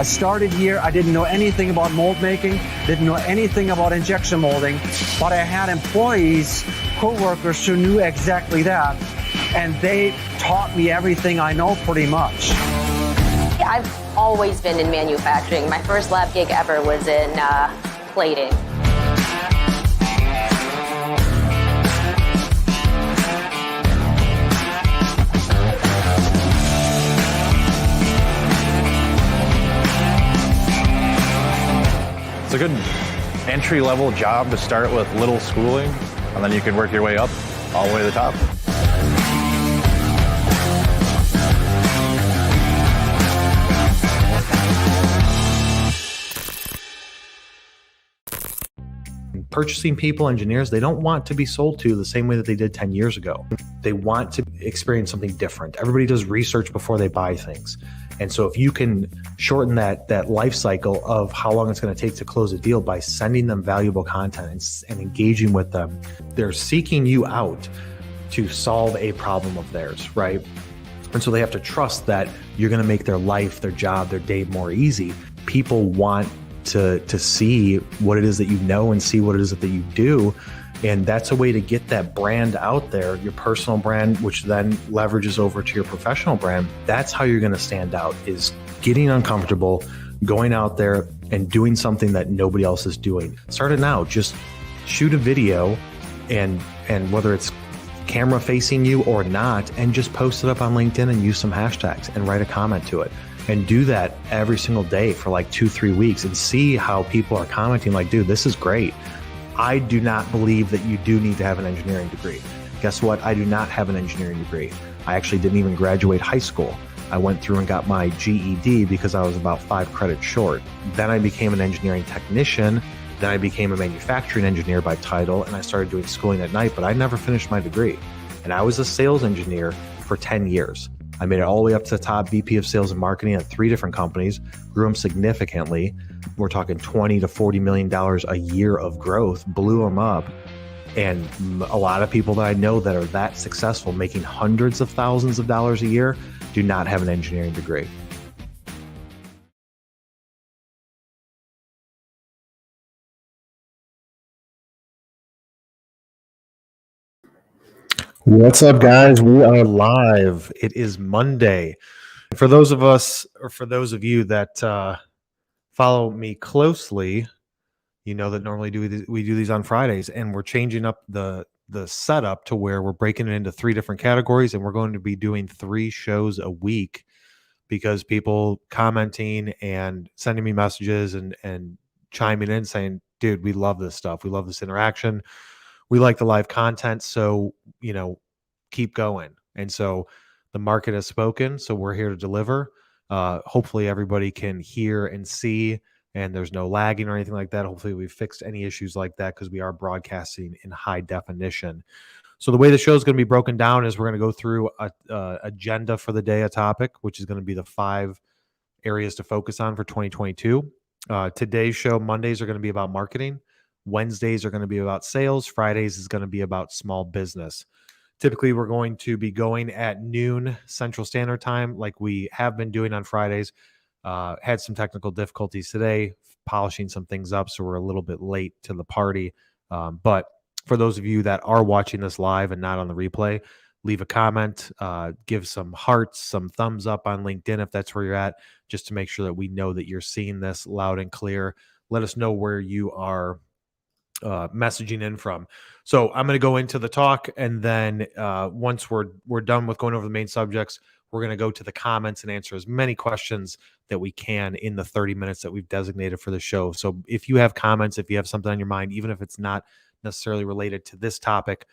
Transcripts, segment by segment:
started here, I didn't know anything about mold making, didn't know anything about injection molding, but I had employees, co-workers who knew exactly that, and they taught me everything I know pretty much. I've always been in manufacturing. My first lab gig ever was in plating. It's a good entry-level job to start with little schooling, and then you can work your way up all the way to the top. Purchasing people, engineers, they don't want to be sold to the same way that they did 10 years ago. They want to experience something different. Everybody does research before they buy things. And so if you can shorten that life cycle of how long it's going to take to close a deal by sending them valuable content and engaging with them, they're seeking you out to solve a problem of theirs, right? And so they have to trust that you're going to make their life, their job, their day more easy. People want to see what it is that you know and see what it is that you do. And that's a way to get that brand out there, your personal brand, which then leverages over to your professional brand. That's how you're going to stand out, is getting uncomfortable, going out there and doing something that nobody else is doing. Start it now. Just shoot a video and whether it's camera facing you or not, and just post it up on LinkedIn and use some hashtags and write a comment to it. And do that every single day for like 2-3 weeks and see how people are commenting like, dude, this is great. I do not believe that you do need to have an engineering degree. Guess what? I do not have an engineering degree. I actually didn't even graduate high school. I went through and got my GED because I was about 5 credits short. Then I became an engineering technician. Then I became a manufacturing engineer by title, and I started doing schooling at night, but I never finished my degree. And I was a sales engineer for 10 years. I made it all the way up to the top VP of sales and marketing at 3 different companies, grew them significantly. We're talking $20 to $40 million a year of growth, blew them up. And a lot of people that I know that are that successful, making hundreds of thousands of dollars a year, do not have an engineering degree. What's up, guys? We are live. It is Monday. For those of us, or for those of you that follow me closely, you know that normally we do these on Fridays, and we're changing up the setup to where we're breaking it into 3 different categories, and we're going to be doing 3 shows a week because people commenting and sending me messages and chiming in saying, dude, we love this stuff. We love this interaction. We like the live content. So, you know, keep going. And so the market has spoken. So we're here to deliver. Hopefully everybody can hear and see, and there's no lagging or anything like that. Hopefully we've fixed any issues like that because we are broadcasting in high definition. So the way the show is going to be broken down is we're going to go through a agenda for the day, a topic, which is going to be the 5 areas to focus on for 2022. Today's show, Mondays are going to be about marketing. Wednesdays are going to be about sales. Fridays is going to be about small business. Typically, we're going to be going at noon Central Standard Time like we have been doing on Fridays. Had some technical difficulties today, polishing some things up, so we're a little bit late to the party. But for those of you that are watching this live and not on the replay, leave a comment, give some hearts, some thumbs up on LinkedIn if that's where you're at, just to make sure that we know that you're seeing this loud and clear. Let us know where you are messaging in from. So I'm going to go into the talk, and then once we're done with going over the main subjects, we're going to go to the comments and answer as many questions that we can in the 30 minutes that we've designated for the show. So if you have comments, if you have something on your mind, even if it's not necessarily related to this topic,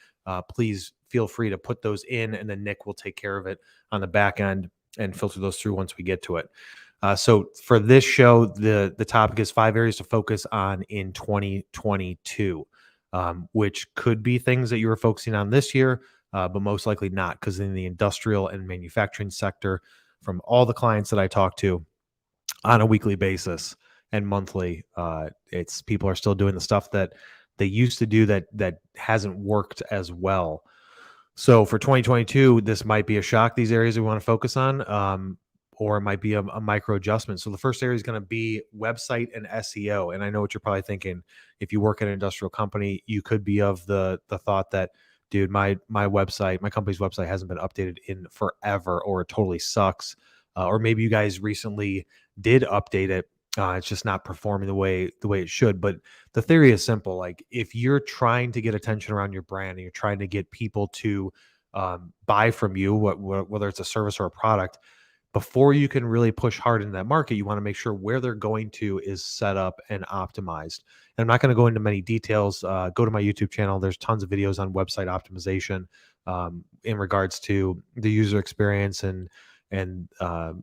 please feel free to put those in, and then Nick will take care of it on the back end and filter those through once we get to it. So for this show, the topic is 5 areas to focus on in 2022, which could be things that you were focusing on this year, but most likely not, because in the industrial and manufacturing sector, from all the clients that I talk to on a weekly basis and monthly, it's people are still doing the stuff that they used to do that hasn't worked as well. So for 2022, this might be a shock, these areas we want to focus on. or it might be a micro adjustment. So the first area is going to be website and SEO. And I know what you're probably thinking. If you work at an industrial company, you could be of the thought that, dude, my website, my company's website hasn't been updated in forever, or it totally sucks. Or maybe you guys recently did update it. It's just not performing the way it should. But the theory is simple. Like, if you're trying to get attention around your brand and you're trying to get people to buy from you, whether it's a service or a product, before you can really push hard into that market, you want to make sure where they're going to is set up and optimized. And I'm not going to go into many details. Go to my YouTube channel. There's tons of videos on website optimization in regards to the user experience and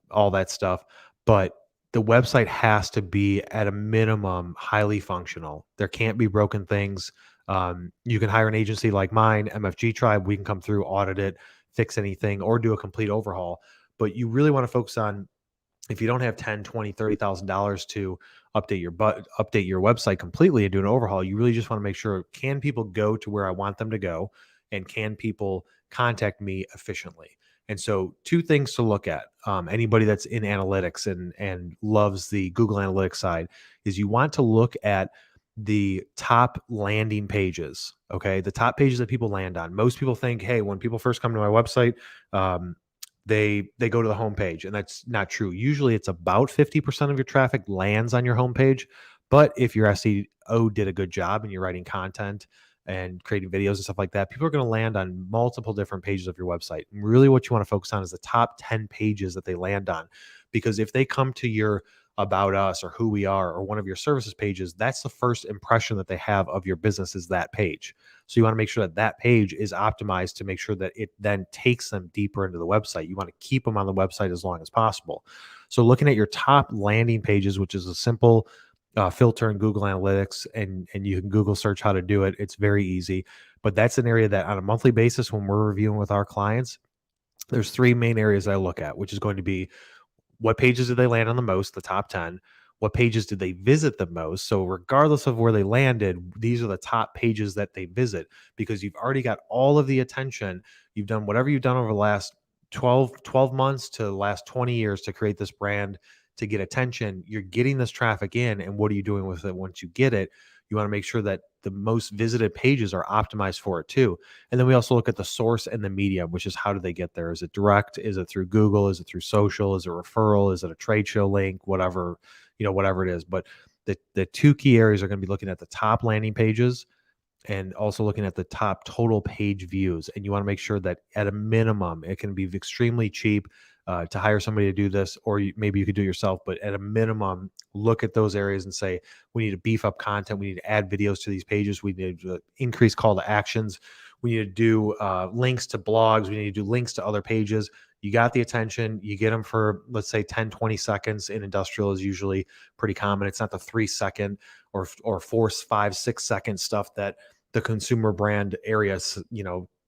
all that stuff. But the website has to be, at a minimum, highly functional. There can't be broken things. You can hire an agency like mine, MFG Tribe. We can come through, audit it, fix anything, or do a complete overhaul. But you really want to focus on, if you don't have $10, $20, $30,000 to update your website completely and do an overhaul, you really just want to make sure, can people go to where I want them to go, and can people contact me efficiently? And so, two things to look at. Anybody that's in analytics and loves the Google Analytics side, is you want to look at the top landing pages. Okay, the top pages that people land on. Most people think, hey, when people first come to my website, they go to the homepage, and that's not true. Usually it's about 50% of your traffic lands on your homepage. But if your SEO did a good job and you're writing content and creating videos and stuff like that, people are going to land on multiple different pages of your website. And really what you want to focus on is the top 10 pages that they land on. Because if they come to your About Us or Who We Are or one of your services pages, that's the first impression that they have of your business, is that page. So you want to make sure that that page is optimized to make sure that it then takes them deeper into the website. You want to keep them on the website as long as possible. So looking at your top landing pages, which is a simple filter in Google Analytics, and you can Google search how to do it. It's very easy. But that's an area that on a monthly basis, when we're reviewing with our clients, there's three main areas I look at, which is going to be, what pages did they land on the most, the top 10? What pages did they visit the most? So regardless of where they landed, these are the top pages that they visit, because you've already got all of the attention. You've done whatever you've done over the last 12 months to the last 20 years to create this brand, to get attention. You're getting this traffic in, and what are you doing with it once you get it? You want to make sure that the most visited pages are optimized for it too. And then we also look at the source and the medium, which is, how do they get there? Is it direct? Is it through Google? Is it through social? Is it referral? Is it a trade show link? Whatever it is. But the two key areas are going to be looking at the top landing pages and also looking at the top total page views. And you want to make sure that at a minimum, it can be extremely cheap to hire somebody to do this, or maybe you could do it yourself. But at a minimum, look at those areas and say, we need to beef up content. We need to add videos to these pages. We need to increase call to actions. We need to do links to blogs. We need to do links to other pages. You got the attention. You get them for, let's say, 10, 20 seconds. In industrial is usually pretty common. It's not the 3-second or 4, 5, 6-second stuff that the consumer brand areas,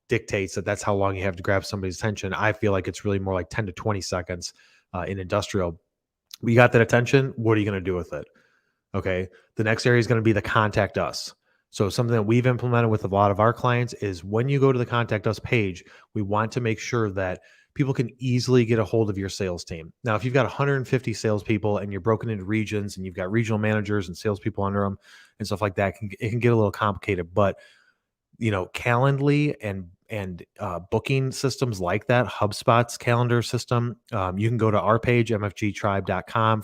dictates that's how long you have to grab somebody's attention. I feel like it's really more like 10 to 20 seconds in industrial. We got that attention. What are you going to do with it? Okay. The next area is going to be the contact us. So something that we've implemented with a lot of our clients is, when you go to the contact us page, we want to make sure that people can easily get a hold of your sales team. Now, if you've got 150 salespeople and you're broken into regions and you've got regional managers and salespeople under them and stuff like that, it can get a little complicated. But Calendly and booking systems like that, HubSpot's calendar system, you can go to our page, mfgtribe.com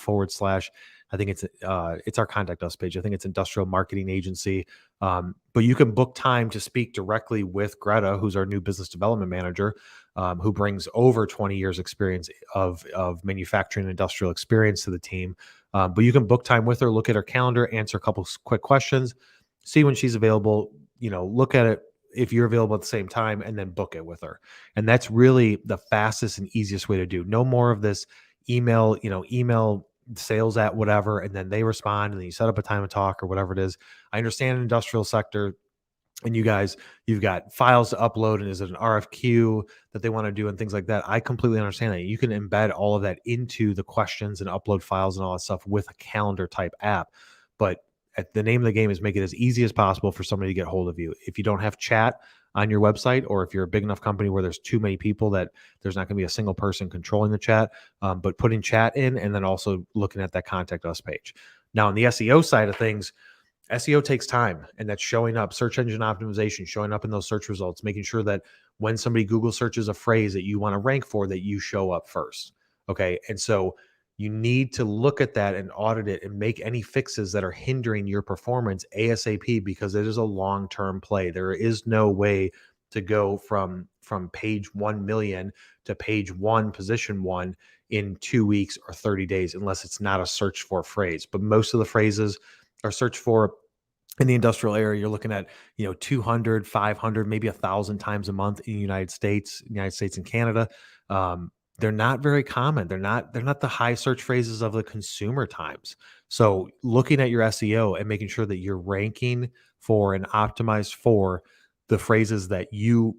/ I think it's our contact us page. I think it's Industrial Marketing Agency. But you can book time to speak directly with Greta, who's our new business development manager, who brings over 20 years experience of manufacturing and industrial experience to the team. But you can book time with her, look at her calendar, answer a couple quick questions, see when she's available, look at it if you're available at the same time, and then book it with her. And that's really the fastest and easiest way to do. No more of this email sales at whatever, and then they respond, and then you set up a time to talk or whatever it is. I understand an industrial sector, and you guys, you've got files to upload, and is it an RFQ that they want to do and things like that. I completely understand that. You can embed all of that into the questions and upload files and all that stuff with a calendar type app. But The name of the game is make it as easy as possible for somebody to get hold of you. If you don't have chat on your website, or if you're a big enough company where there's too many people that there's not going to be a single person controlling the chat, but putting chat in and then also looking at that contact us page. Now, on the SEO side of things, SEO takes time, and that's showing up, search engine optimization, showing up in those search results, making sure that when somebody Google searches a phrase that you want to rank for, that you show up first. Okay. And so you need to look at that and audit it and make any fixes that are hindering your performance ASAP, because it is a long-term play. There is no way to go from page 1 million to page 1, position 1 in 2 weeks or 30 days, unless it's not a search for phrase. But most of the phrases are searched for in the industrial area. You're looking at, 200, 500, maybe 1,000 times a month in the United States and Canada. They're not very common. They're not the high search phrases of the consumer times. So looking at your SEO and making sure that you're ranking for and optimized for the phrases that you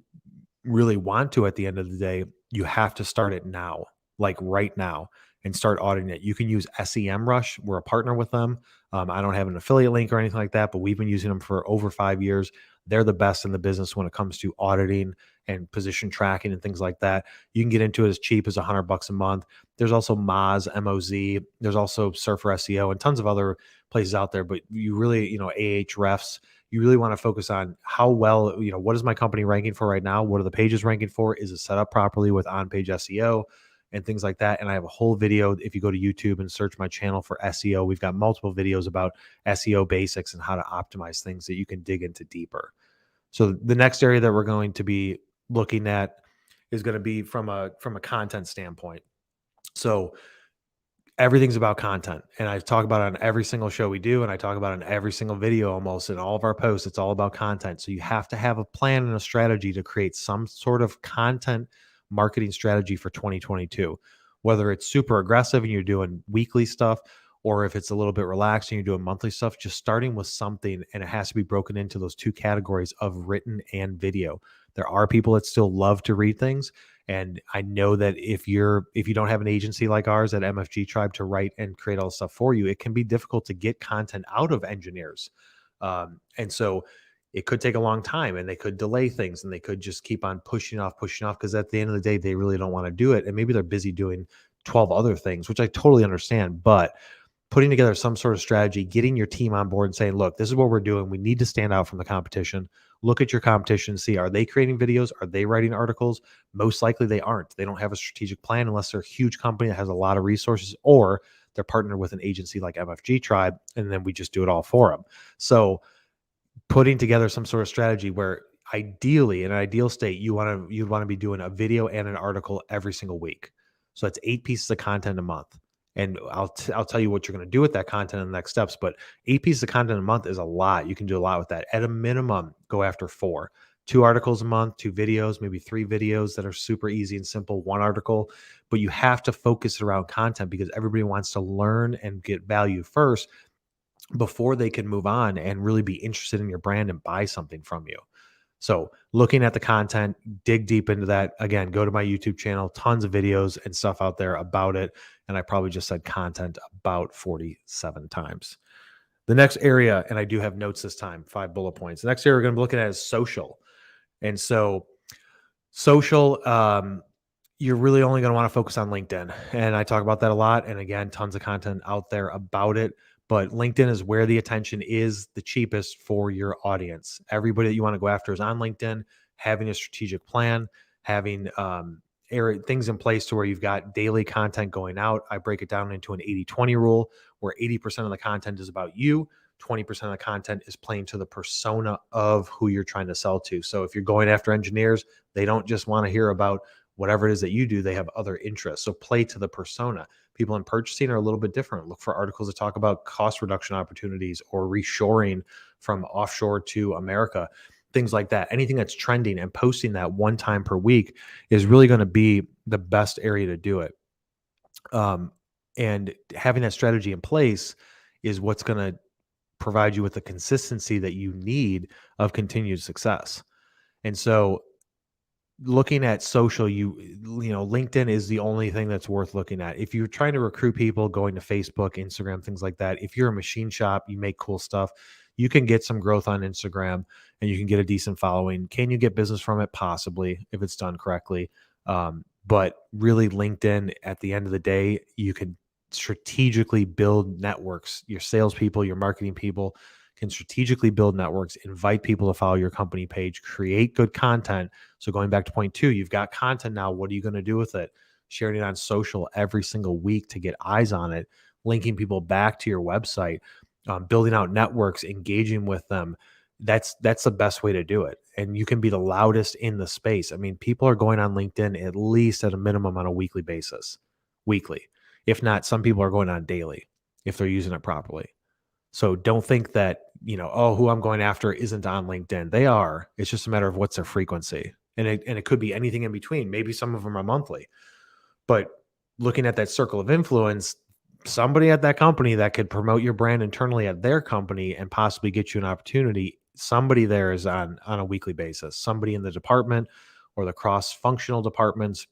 really want to at the end of the day, you have to start it now, like right now, and start auditing it. You can use SEMrush. We're a partner with them. I don't have an affiliate link or anything like that, but we've been using them for over 5 years. They're the best in the business when it comes to auditing and position tracking and things like that. You can get into it as cheap as $100 a month. There's also Moz, MOZ. There's also Surfer SEO and tons of other places out there. But you really, Ahrefs, you really want to focus on how well, what is my company ranking for right now? What are the pages ranking for? Is it set up properly with on-page SEO? And things like that. And I have a whole video. If you go to YouTube and search my channel for SEO, we've got multiple videos about SEO basics and how to optimize things that you can dig into deeper. So the next area that we're going to be looking at is going to be from a content standpoint. So everything's about content. And I talk about it on every single show we do. And I talk about it in every single video, almost in all of our posts. It's all about content. So you have to have a plan and a strategy to create some sort of content marketing strategy for 2022, whether it's super aggressive and you're doing weekly stuff, or if it's a little bit relaxed and you're doing monthly stuff, just starting with something. And it has to be broken into those two categories of written and video. There are people that still love to read things. And I know that if you don't have an agency like ours at MFG Tribe to write and create all the stuff for you, it can be difficult to get content out of engineers. And so it could take a long time, and they could delay things, and they could just keep on pushing off, because at the end of the day, they really don't want to do it. And maybe they're busy doing 12 other things, which I totally understand. But putting together some sort of strategy, getting your team on board and saying, look, this is what we're doing. We need to stand out from the competition. Look at your competition, see, are they creating videos? Are they writing articles? Most likely they aren't. They don't have a strategic plan unless they're a huge company that has a lot of resources, or they're partnered with an agency like MFG Tribe, and then we just do it all for them. So putting together some sort of strategy where ideally, in an ideal state, you'd want to be doing a video and an article every single week. So that's 8 pieces of content a month. And I'll tell you what you're going to do with that content in the next steps. But 8 pieces of content a month is a lot. You can do a lot with that. At a minimum, go after 4. 2 articles a month, 2 videos, maybe 3 videos that are super easy and simple, 1 article. But you have to focus around content, because everybody wants to learn and get value first before they can move on and really be interested in your brand and buy something from you. So looking at the content, dig deep into that. Again, go to my YouTube channel, tons of videos and stuff out there about it. And I probably just said content about 47 times. The next area, and I do have notes this time, 5 bullet points. The next area we're going to be looking at is social. And so social, you're really only going to want to focus on LinkedIn. And I talk about that a lot. And again, tons of content out there about it. But LinkedIn is where the attention is the cheapest for your audience. Everybody that you want to go after is on LinkedIn. Having a strategic plan, having things in place to where you've got daily content going out. I break it down into an 80-20 rule, where 80% of the content is about you, 20% of the content is playing to the persona of who you're trying to sell to. So if you're going after engineers, they don't just want to hear about whatever it is that you do, they have other interests. So play to the persona. People in purchasing are a little bit different. Look for articles that talk about cost reduction opportunities or reshoring from offshore to America, things like that. Anything that's trending and posting that 1 time per week is really going to be the best area to do it. And having that strategy in place is what's going to provide you with the consistency that you need of continued success. And so looking at social, LinkedIn is the only thing that's worth looking at. If you're trying to recruit people, going to Facebook, Instagram, things like that. If you're a machine shop, you make cool stuff, you can get some growth on Instagram and you can get a decent following. Can you get business from it? Possibly, if it's done correctly. But really, LinkedIn, at the end of the day, you can strategically build networks. Your salespeople, your marketing people can strategically build networks, invite people to follow your company page, create good content. So going back to point 2, you've got content now. What are you going to do with it? Sharing it on social every single week to get eyes on it, linking people back to your website, building out networks, engaging with them. That's the best way to do it. And you can be the loudest in the space. I mean, people are going on LinkedIn at least at a minimum on a weekly basis, weekly. If not, some people are going on daily if they're using it properly. So don't think that, who I'm going after isn't on LinkedIn. They are. It's just a matter of what's their frequency. And it could be anything in between. Maybe some of them are monthly. But looking at that circle of influence, somebody at that company that could promote your brand internally at their company and possibly get you an opportunity, somebody there is on a weekly basis. Somebody in the department or the cross-functional departments,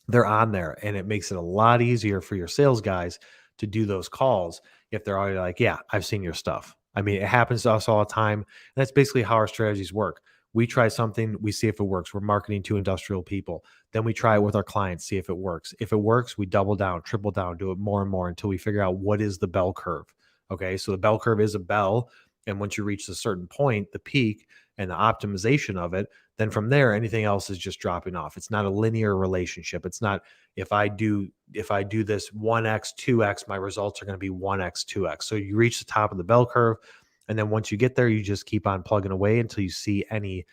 they're on there. And it makes it a lot easier for your sales guys to do those calls if they're already like, yeah, I've seen your stuff. I mean, it happens to us all the time. And that's basically how our strategies work. We try something, we see if it works. We're marketing to industrial people. Then we try it with our clients, see if it works. If it works, we double down, triple down, do it more and more until we figure out what is the bell curve. Okay, so the bell curve is a bell. And once you reach a certain point, the peak and the optimization of it, then from there, anything else is just dropping off. It's not a linear relationship. It's not if I do this 1x, 2x, my results are going to be 1x, 2x. So you reach the top of the bell curve. And then once you get there, you just keep on plugging away until you see any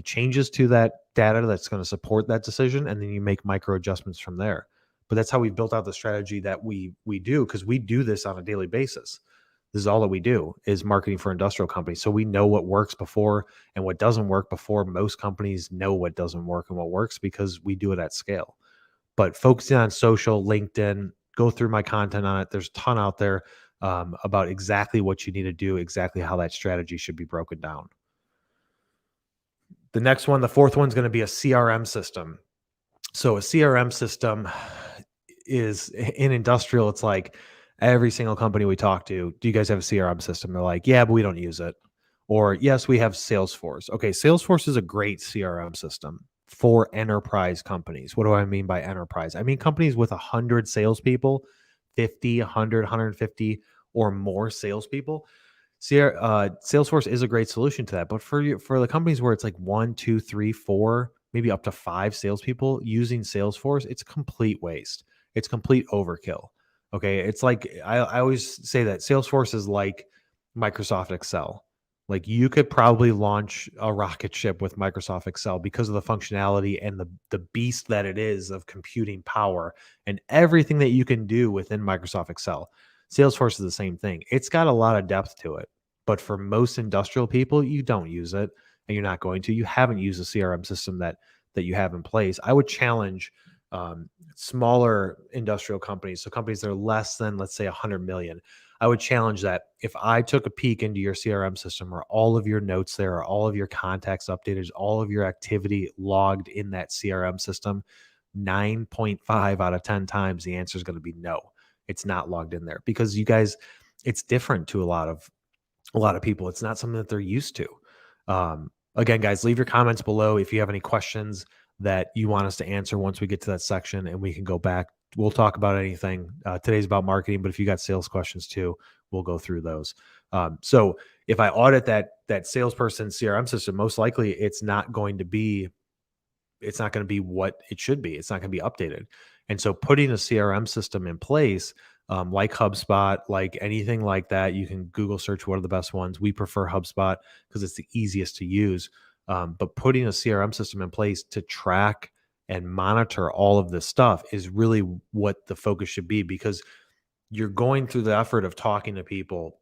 changes to that data that's going to support that decision. And then you make micro adjustments from there. But that's how we built out the strategy that we do, because we do this on a daily basis. This is all that we do is marketing for industrial companies. So we know what works before and what doesn't work before most companies know what doesn't work and what works, because we do it at scale. But focusing on social, LinkedIn, go through my content on it. There's a ton out there about exactly what you need to do, exactly how that strategy should be broken down. The next one, the fourth one, is going to be a CRM system. So a CRM system is in industrial. It's like every single company we talk to, do you guys have a CRM system? They're like, yeah, but we don't use it. Or yes, we have Salesforce. Okay, Salesforce is a great CRM system for enterprise companies. What do I mean by enterprise? I mean companies with 100 salespeople, 50, 100, 150 or more salespeople. Salesforce is a great solution to that. But for the companies where it's like 1, 2, 3, 4, maybe up to 5 salespeople using Salesforce, it's complete waste. It's complete overkill. Okay, it's like I always say that Salesforce is like Microsoft Excel. Like you could probably launch a rocket ship with Microsoft Excel because of the functionality and the beast that it is of computing power and everything that you can do within Microsoft Excel. Salesforce is the same thing. It's got a lot of depth to it, but for most industrial people, you don't use it and you're not going to. You haven't used a CRM system that you have in place. I would challenge smaller industrial companies, so companies that are less than, let's say, 100 million. I would challenge that if I took a peek into your CRM system, are all of your notes there, are all of your contacts updated, all of your activity logged in that CRM system, 9.5 out of 10 times the answer is going to be no. It's not logged in there, because you guys, it's different to a lot of people. It's not something that they're used to. Again, guys, leave your comments below if you have any questions that you want us to answer once we get to that section, and we can go back. We'll talk about anything. Today's about marketing, but if you got sales questions too, we'll go through those. So if I audit that salesperson CRM system, most likely it's not going to be what it should be. It's not going to be updated. And so putting a CRM system in place, like HubSpot, like anything like that, you can Google search what are the best ones. We prefer HubSpot because it's the easiest to use. But putting a CRM system in place to track and monitor all of this stuff is really what the focus should be, because you're going through the effort of talking to people.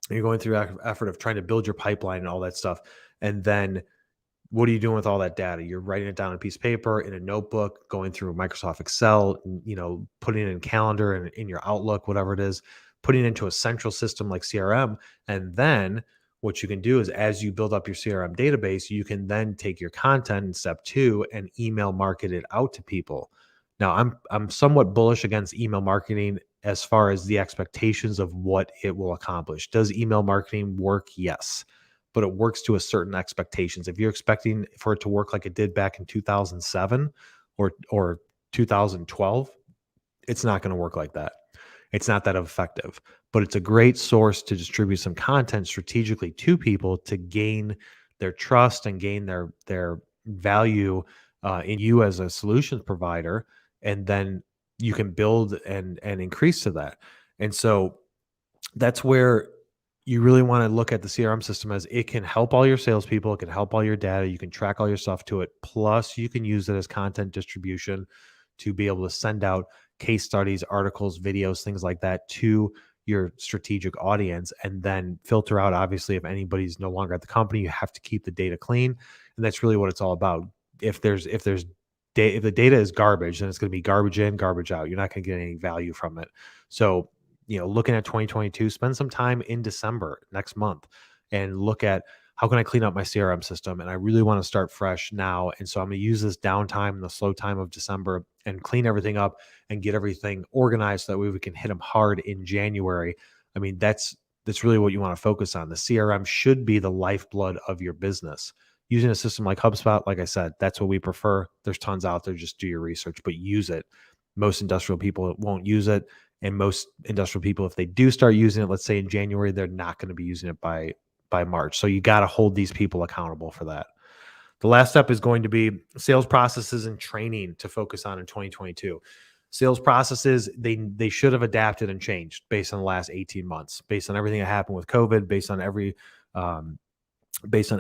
You're going through the effort of trying to build your pipeline and all that stuff. And then what are you doing with all that data? You're writing it down on a piece of paper, in a notebook, going through Microsoft Excel, putting it in calendar and in your Outlook, whatever it is, putting it into a central system like CRM. And then what you can do is, as you build up your CRM database, you can then take your content in step 2 and email market it out to people. Now, I'm somewhat bullish against email marketing as far as the expectations of what it will accomplish. Does email marketing work? Yes, but it works to a certain expectations. If you're expecting for it to work like it did back in 2007 or 2012, it's not going to work like that. It's not that effective, but it's a great source to distribute some content strategically to people to gain their trust and gain their value in you as a solutions provider, and then you can build and increase to that. And so that's where you really want to look at the CRM system, as it can help all your salespeople, it can help all your data, you can track all your stuff to it. Plus, you can use it as content distribution to be able to send out case studies, articles, videos, things like that to your strategic audience, and then filter out, obviously, if anybody's no longer at the company, you have to keep the data clean. And that's really what it's all about. If the data is garbage, then it's going to be garbage in, garbage out. You're not going to get any value from it. So, looking at 2022, spend some time in December next month and look at, how can I clean up my CRM system? And I really want to start fresh now. And so I'm going to use this downtime, the slow time of December, and clean everything up and get everything organized so that way we can hit them hard in January. I mean, that's really what you want to focus on. The CRM should be the lifeblood of your business. Using a system like HubSpot, like I said, that's what we prefer. There's tons out there. Just do your research, but use it. Most industrial people won't use it. And most industrial people, if they do start using it, let's say in January, they're not going to be using it by March. So you got to hold these people accountable for that. The last step is going to be sales processes and training to focus on in 2022. Sales processes, they should have adapted and changed based on the last 18 months, based on everything that happened with COVID, based on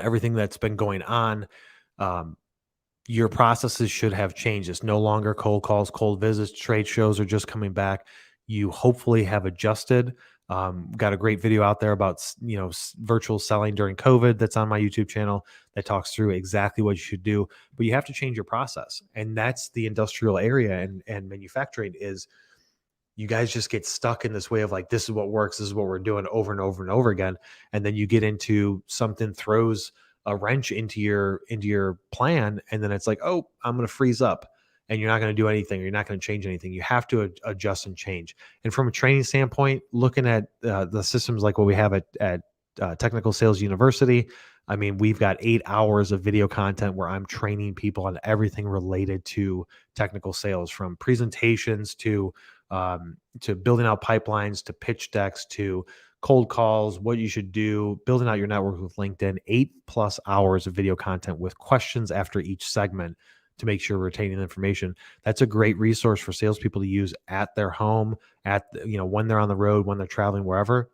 everything that's been going on. Your processes should have changed. It's no longer cold calls, cold visits, trade shows are just coming back. You hopefully have adjusted. Got a great video out there about virtual selling during COVID that's on my YouTube channel that talks through exactly what you should do. But you have to change your process, and that's the industrial area and manufacturing. Is you guys just get stuck in this way of like, this is what works, this is what we're doing over and over and over again, and then you get into something throws a wrench into your plan, and then it's like, oh, I'm going to freeze up. And you're not going to do anything. You're not going to change anything. You have to adjust and change. And from a training standpoint, looking at the systems like what we have at Technical Sales University, I mean, we've got 8 hours of video content where I'm training people on everything related to technical sales, from presentations to building out pipelines, to pitch decks, to cold calls, what you should do, building out your network with LinkedIn. 8+ hours of video content with questions after each segment to make sure we're retaining the information. That's a great resource for salespeople to use at their home, when they're on the road, when they're traveling, wherever.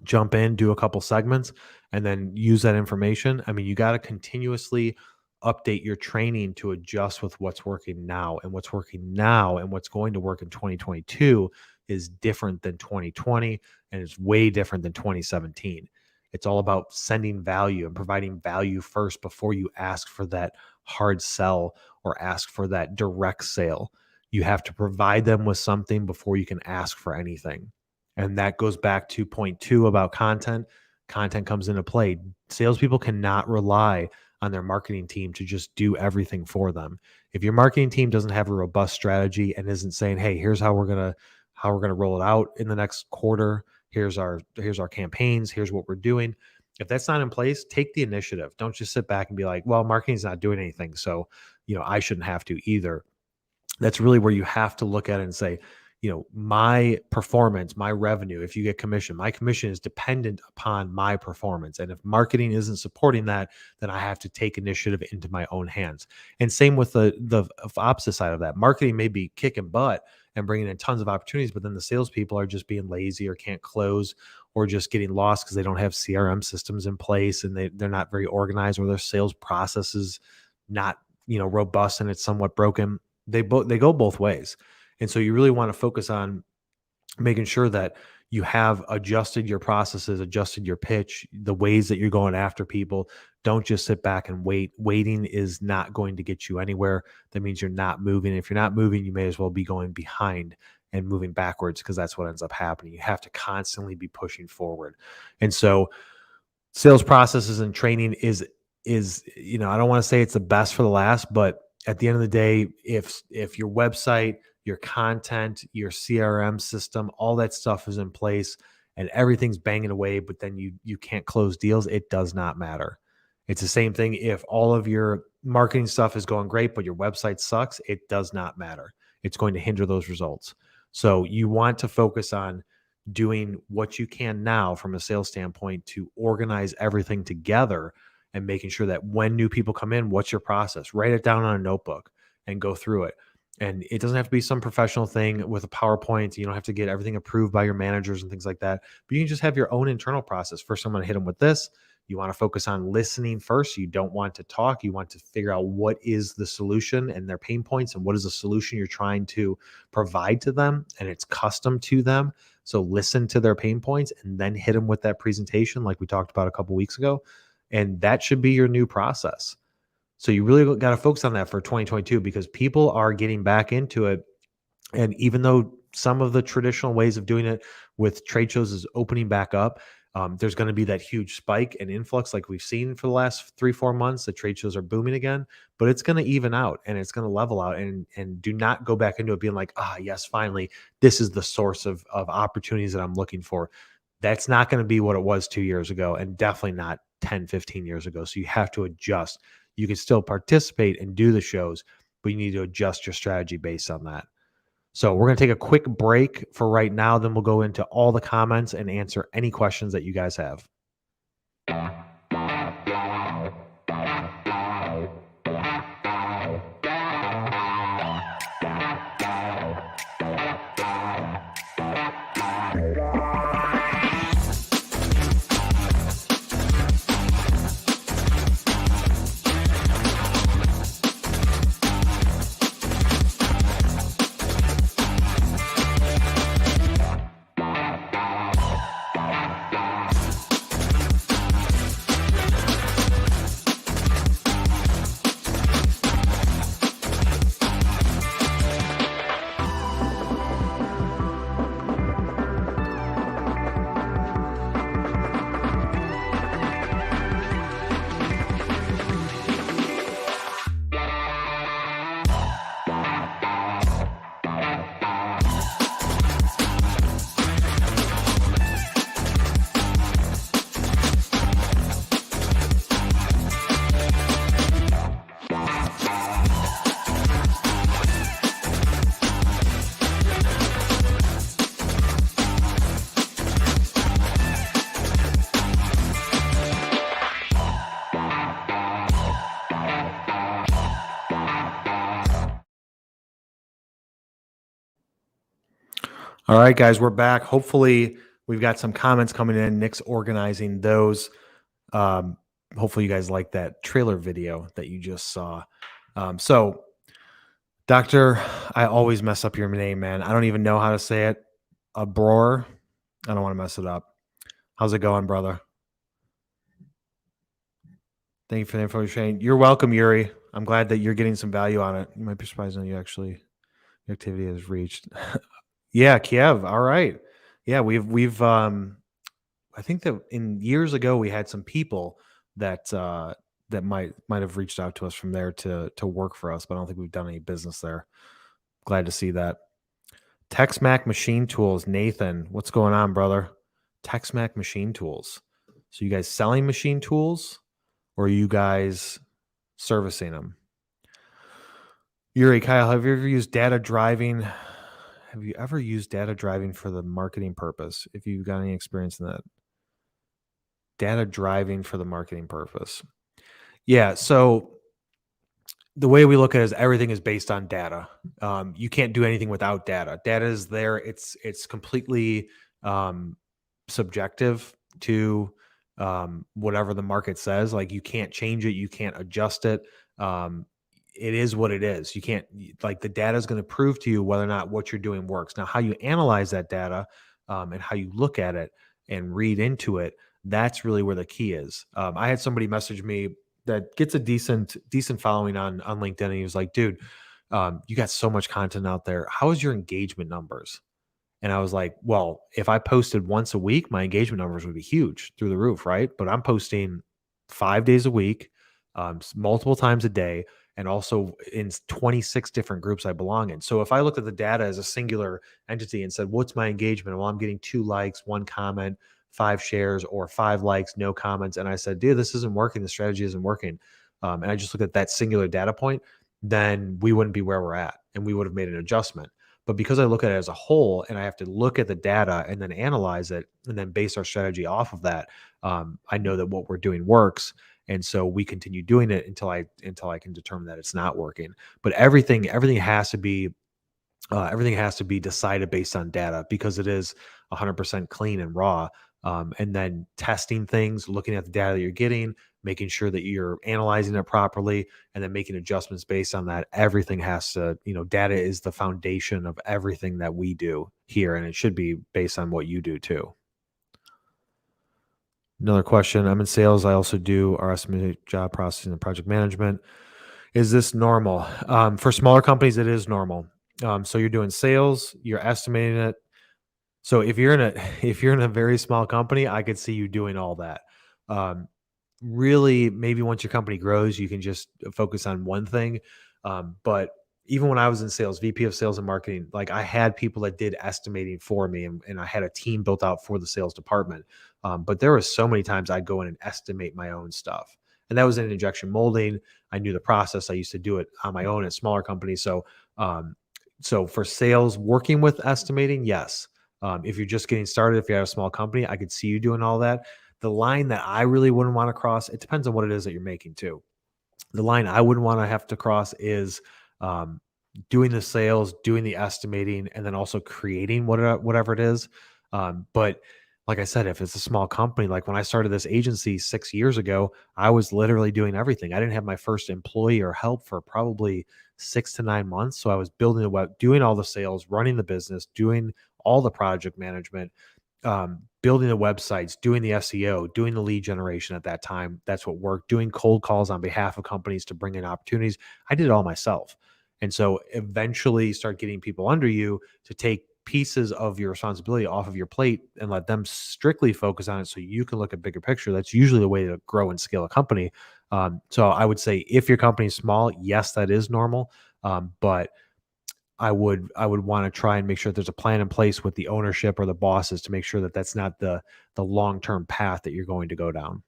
Jump in, do a couple segments, and then use that information. I mean, you got to continuously update your training to adjust with what's working now. And what's working now and what's going to work in 2022 is different than 2020, and it's way different than 2017. It's all about sending value and providing value first before you ask for that hard sell or ask for that direct sale. You have to provide them with something before you can ask for anything. And that goes back to point 2 about content. Content comes into play. Salespeople cannot rely on their marketing team to just do everything for them. If your marketing team doesn't have a robust strategy and isn't saying, hey, here's how we're gonna roll it out in the next quarter, here's our campaigns, here's what we're doing. If that's not in place, take the initiative. Don't just sit back and be like, well, marketing's not doing anything, so I shouldn't have to either. That's really where you have to look at it and say, my performance, my revenue, if you get commission, my commission is dependent upon my performance. And if marketing isn't supporting that, then I have to take initiative into my own hands. And same with the opposite side of that. Marketing may be kicking butt and bringing in tons of opportunities, but then the salespeople are just being lazy or can't close, or just getting lost because they don't have CRM systems in place and they're not very organized, or their sales process is not robust and it's somewhat broken. They go both ways. And so you really want to focus on making sure that you have adjusted your processes, adjusted your pitch, the ways that you're going after people. Don't just sit back and wait. Waiting is not going to get you anywhere. That means you're not moving. If you're not moving, you may as well be going behind and moving backwards, because that's what ends up happening. You have to constantly be pushing forward. And so sales processes and training is I don't want to say it's the best for the last, but at the end of the day, if your website, your content, your CRM system, all that stuff is in place and everything's banging away, but then you can't close deals, it does not matter. It's the same thing if all of your marketing stuff is going great, but your website sucks, it does not matter. It's going to hinder those results. So you want to focus on doing what you can now from a sales standpoint to organize everything together and making sure that when new people come in, what's your process? Write it down on a notebook and go through it. And it doesn't have to be some professional thing with a PowerPoint. You don't have to get everything approved by your managers and things like that. But you can just have your own internal process. First, I'm going to hit them with this. You want to focus on listening first. You don't want to talk. You want to figure out what is the solution and their pain points and what is the solution you're trying to provide to them, and it's custom to them. So listen to their pain points and then hit them with that presentation like we talked about a couple weeks ago. And that should be your new process. So you really got to focus on that for 2022 because people are getting back into it. And even though some of the traditional ways of doing it with trade shows is opening back up, there's going to be that huge spike and influx like we've seen for the last 3-4 months. The trade shows are booming again, but it's going to even out and it's going to level out. And do not go back into it being like, yes, finally, this is the source of opportunities that I'm looking for. That's not going to be what it was 2 years ago and definitely not 10, 15 years ago. So you have to adjust. You can still participate and do the shows, but you need to adjust your strategy based on that. So we're going to take a quick break for right now. Then we'll go into all the comments and answer any questions that you guys have. All right, guys, we're back. Hopefully, we've got some comments coming in. Nick's organizing those. Hopefully, you guys like that trailer video that you just saw. So, Doctor, I always mess up your name, man. I don't even know how to say it. Abror. I don't want to mess it up. How's it going, brother? Thank you for the info, Shane. You're welcome, Yuri. I'm glad that you're getting some value on it. You might be surprised when you actually your activity has reached. Yeah, Kiev. All right. Yeah, we've I think that in years ago we had some people that that might have reached out to us from there to work for us, but I don't think we've done any business there. Glad to see that. TexMac Machine Tools, Nathan, what's going on, brother? TexMac Machine Tools. So you guys selling machine tools, or are you guys servicing them? Yuri, Kyle, have you ever used data driving? Have you ever used data driving for the marketing purpose? If you've got any experience in that. Data driving for the marketing purpose. Yeah, so the way we look at it is everything is based on data. You can't do anything without data. Data is there. It's completely subjective to whatever the market says. Like you can't change it. You can't adjust it. It is what it is. You can't, like, the data is going to prove to you whether or not what you're doing works. Now, how you analyze that data and how you look at it and read into it, that's really where the key is. I had somebody message me that gets a decent following on LinkedIn, and he was like, dude, you got so much content out there. How is your engagement numbers? And I was like, well, if I posted once a week, my engagement numbers would be huge through the roof, right? But I'm posting 5 days a week, multiple times a day, and also in 26 different groups I belong in. So if I looked at the data as a singular entity and said, what's my engagement? Well, I'm getting 2 likes, 1 comment, 5 shares, or 5 likes, no comments. And I said, dude, this isn't working. The strategy isn't working. And I just looked at that singular data point, then we wouldn't be where we're at and we would have made an adjustment. But because I look at it as a whole and I have to look at the data and then analyze it and then base our strategy off of that, I know that what we're doing works. And so we continue doing it until I can determine that it's not working. But everything has to be decided based on data because it is 100% clean and raw. And then testing things, looking at the data that you're getting, making sure that you're analyzing it properly, and then making adjustments based on that. Everything has to, data is the foundation of everything that we do here, and it should be based on what you do too. Another question. I'm in sales. I also do our estimated job processing and project management. Is this normal? For smaller companies, it is normal. So you're doing sales, you're estimating it. So if you're in a very small company, I could see you doing all that. Really, maybe once your company grows, you can just focus on one thing. But even when I was in sales, VP of sales and marketing, like I had people that did estimating for me, and I had a team built out for the sales department. But there were so many times I'd go in and estimate my own stuff. And that was in injection molding. I knew the process. I used to do it on my own at smaller companies. So for sales, working with estimating, yes. If you're just getting started, if you're at a small company, I could see you doing all that. The line that I really wouldn't want to cross, it depends on what it is that you're making too. The line I wouldn't want to have to cross is doing the sales, doing the estimating, and then also creating whatever it is. But like I said, if it's a small company, like when I started this agency 6 years ago, I was literally doing everything. I didn't have my first employee or help for probably 6 to 9 months. So I was building the web, doing all the sales, running the business, doing all the project management, building the websites, doing the SEO, doing the lead generation at that time. That's what worked. Doing cold calls on behalf of companies to bring in opportunities. I did it all myself. And so eventually start getting people under you to take pieces of your responsibility off of your plate and let them strictly focus on it so you can look at bigger picture. That's usually the way to grow and scale a company. So I would say if your company is small, yes, that is normal. But I would want to try and make sure that there's a plan in place with the ownership or the bosses to make sure that that's not the long-term path that you're going to go down.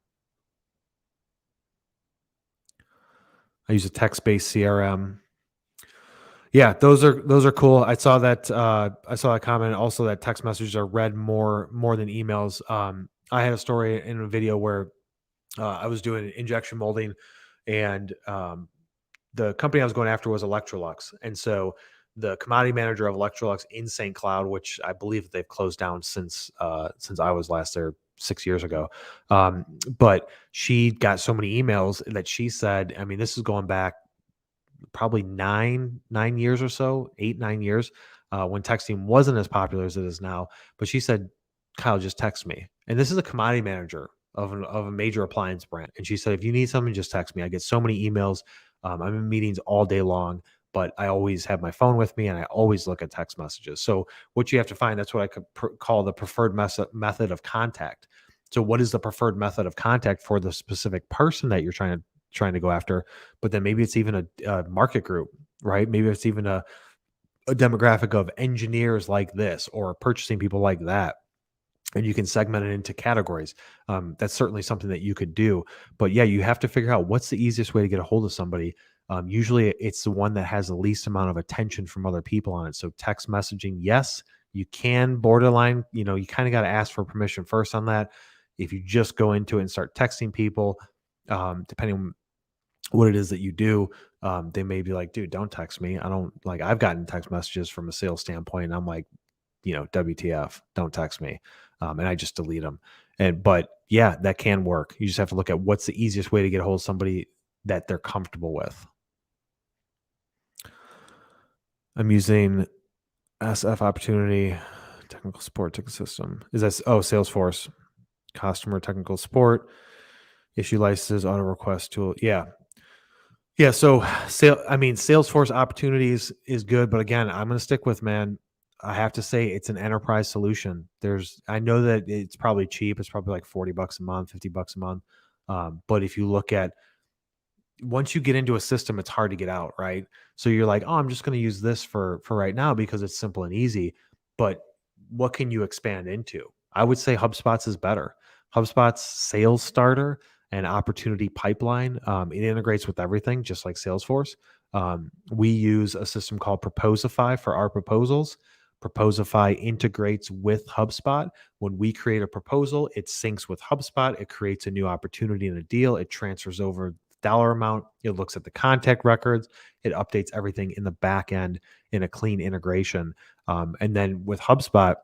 I use a text-based CRM. Yeah, those are cool. I saw that comment also that text messages are read more than emails. I had a story in a video where I was doing injection molding, and the company I was going after was Electrolux, and so the commodity manager of Electrolux in St. Cloud, which I believe that they've closed down since I was last there 6 years ago. But she got so many emails that she said, I mean, this is going back probably 9 years or so, 8, 9 years, when texting wasn't as popular as it is now. But she said, Kyle, just text me. And this is a commodity manager of a major appliance brand. And she said, if you need something, just text me. I get so many emails. I'm in meetings all day long, but I always have my phone with me and I always look at text messages. So what you have to find, that's what I could call the preferred method of contact. So what is the preferred method of contact for the specific person that you're trying to go after? But then maybe it's even a market group, right? Maybe it's even a demographic of engineers like this or purchasing people like that. And you can segment it into categories. That's certainly something that you could do. But yeah, you have to figure out what's the easiest way to get a hold of somebody. Usually it's the one that has the least amount of attention from other people on it. So text messaging, yes, you can borderline, you kind of got to ask for permission first on that. If you just go into it and start texting people, depending on what it is that you do, they may be like, dude, don't text me. I've gotten text messages from a sales standpoint and I'm like, WTF, don't text me. And I just delete them. But yeah, that can work. You just have to look at what's the easiest way to get a hold of somebody that they're comfortable with. I'm using SF Opportunity, Technical Support Ticket System. Is that, Salesforce, Customer Technical Support, Issue Licenses, Auto Request Tool. Yeah. So Salesforce Opportunities is good. But again, I'm going to stick with, man, I have to say it's an enterprise solution. I know that it's probably cheap. It's probably like $40 a month, $50 a month. But if you look at, once you get into a system, it's hard to get out, right? So you're like, oh, I'm just going to use this for right now because it's simple and easy. But what can you expand into? I would say HubSpot's is better. HubSpot's sales starter and opportunity pipeline, it integrates with everything, just like Salesforce. We use a system called Proposify for our proposals. Proposify integrates with HubSpot. When we create a proposal, it syncs with HubSpot. It creates a new opportunity and a deal. It transfers over dollar amount. It looks at the contact records. It updates everything in the back end in a clean integration. And then with HubSpot,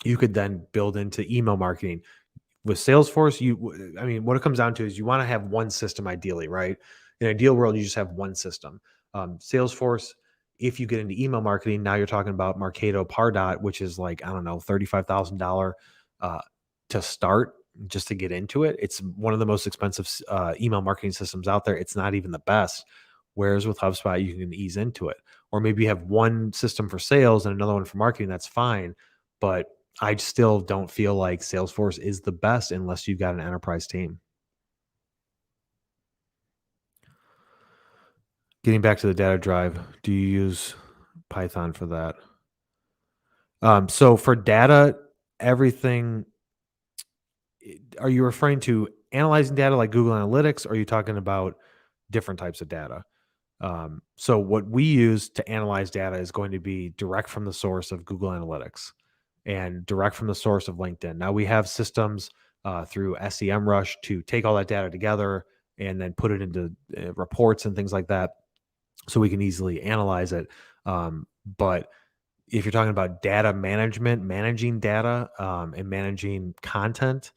you could then build into email marketing. With Salesforce, what it comes down to is you want to have one system ideally, right? In an ideal world, you just have one system. Salesforce, if you get into email marketing, now you're talking about Marketo Pardot, which is like, I don't know, $35,000 to start, just to get into it. It's one of the most expensive email marketing systems out there. It's not even the best. Whereas with HubSpot, you can ease into it. Or maybe you have one system for sales and another one for marketing. That's fine. But I still don't feel like Salesforce is the best unless you've got an enterprise team. Getting back to the data drive, do you use Python for that? So for data, everything, are you referring to analyzing data like Google Analytics, or are you talking about different types of data? So what we use to analyze data is going to be direct from the source of Google Analytics and direct from the source of LinkedIn. Now we have systems through SEMrush to take all that data together and then put it into reports and things like that, so we can easily analyze it. But if you're talking about data management, managing data and managing content,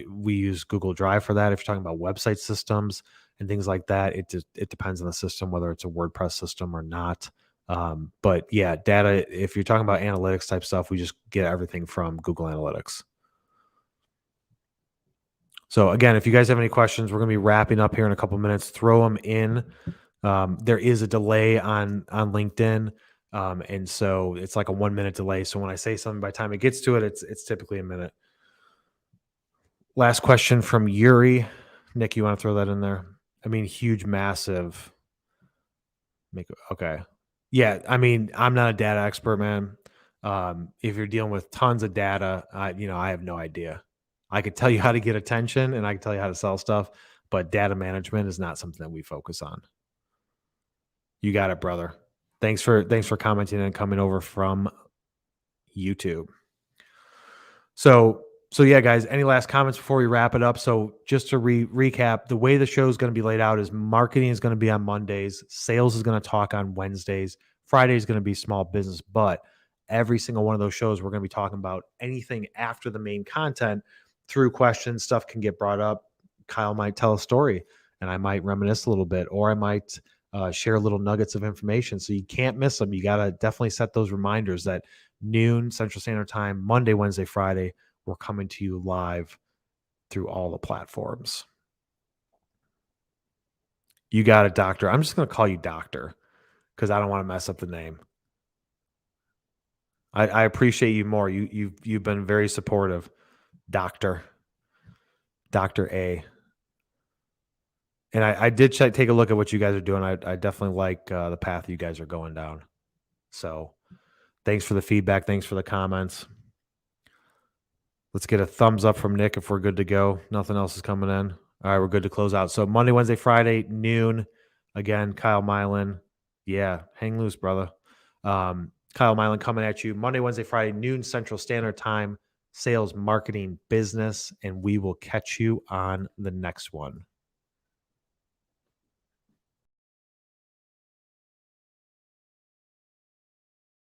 we use Google Drive for that. If you're talking about website systems and things like that, it depends on the system, whether it's a WordPress system or not. But yeah, data, if you're talking about analytics type stuff, we just get everything from Google Analytics. So again, if you guys have any questions, we're going to be wrapping up here in a couple minutes. Throw them in. There is a delay on LinkedIn. And so it's like a 1 minute delay. So when I say something, by the time it gets to it, it's typically a minute. Last question from Yuri. Nick, you want to throw that in there? I mean, huge, massive. Okay. Yeah. I mean, I'm not a data expert, man. If you're dealing with tons of data, I have no idea. I could tell you how to get attention and I can tell you how to sell stuff, but data management is not something that we focus on. You got it, brother. Thanks for commenting and coming over from YouTube. So yeah, guys, any last comments before we wrap it up? So just to recap, the way the show is going to be laid out is marketing is going to be on Mondays. Sales is going to talk on Wednesdays. Friday is going to be small business, but every single one of those shows, we're going to be talking about anything after the main content. Through questions, stuff can get brought up. Kyle might tell a story and I might reminisce a little bit, or I might share little nuggets of information. So you can't miss them. You got to definitely set those reminders that noon Central Standard Time, Monday, Wednesday, Friday, we're coming to you live through all the platforms. You got it, Doctor. I'm just going to call you Doctor because I don't want to mess up the name. I appreciate you more. You've been very supportive, Dr. A. And I did take a look at what you guys are doing. I definitely like the path you guys are going down. So thanks for the feedback. Thanks for the comments. Let's get a thumbs up from Nick if we're good to go. Nothing else is coming in. All right, we're good to close out. So Monday, Wednesday, Friday, noon. Again, Kyle Milan. Yeah, hang loose, brother. Kyle Milan coming at you Monday, Wednesday, Friday, noon Central Standard Time. Sales, marketing, business, and we will catch you on the next one.